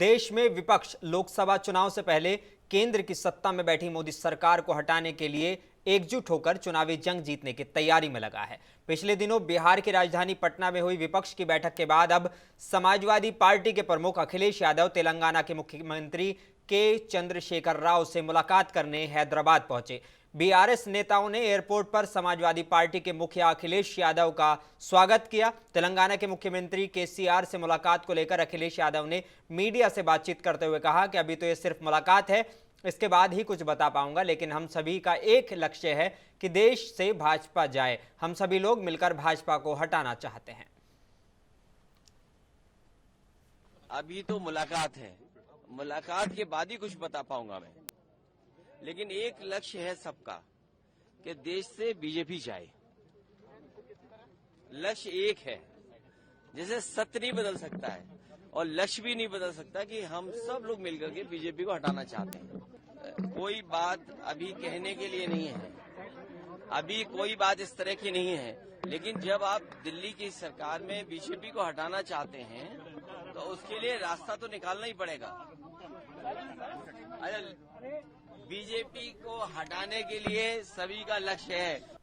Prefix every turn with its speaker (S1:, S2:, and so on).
S1: देश में विपक्ष लोकसभा चुनाव से पहले केंद्र की सत्ता में बैठी मोदी सरकार को हटाने के लिए एकजुट होकर चुनावी जंग जीतने की तैयारी में लगा है। पिछले दिनों बिहार की राजधानी पटना में हुई विपक्ष की बैठक के बाद अब समाजवादी पार्टी के प्रमुख अखिलेश यादव तेलंगाना के मुख्यमंत्री के चंद्रशेखर राव से मुलाकात करने हैदराबाद पहुंचे। बीआरएस नेताओं ने एयरपोर्ट पर समाजवादी पार्टी के मुखिया अखिलेश यादव का स्वागत किया। तेलंगाना के मुख्यमंत्री केसीआर से मुलाकात को लेकर अखिलेश यादव ने मीडिया से बातचीत करते हुए कहा कि अभी तो ये सिर्फ मुलाकात है, इसके बाद ही कुछ बता पाऊंगा, लेकिन हम सभी का एक लक्ष्य है कि देश से भाजपा जाए। हम सभी लोग मिलकर भाजपा को हटाना चाहते हैं।
S2: अभी तो मुलाकात है, मुलाकात के बाद ही कुछ बता पाऊंगा मैं, लेकिन एक लक्ष्य है सबका कि देश से बीजेपी जाए। लक्ष्य एक है, जैसे सत्य नहीं बदल सकता है और लक्ष्य भी नहीं बदल सकता कि हम सब लोग मिलकर के बीजेपी को हटाना चाहते हैं। कोई बात अभी कहने के लिए नहीं है, अभी कोई बात इस तरह की नहीं है, लेकिन जब आप दिल्ली की सरकार में बीजेपी को हटाना चाहते हैं तो उसके लिए रास्ता तो निकालना ही पड़ेगा। बीजेपी को हटाने के लिए सभी का लक्ष्य है।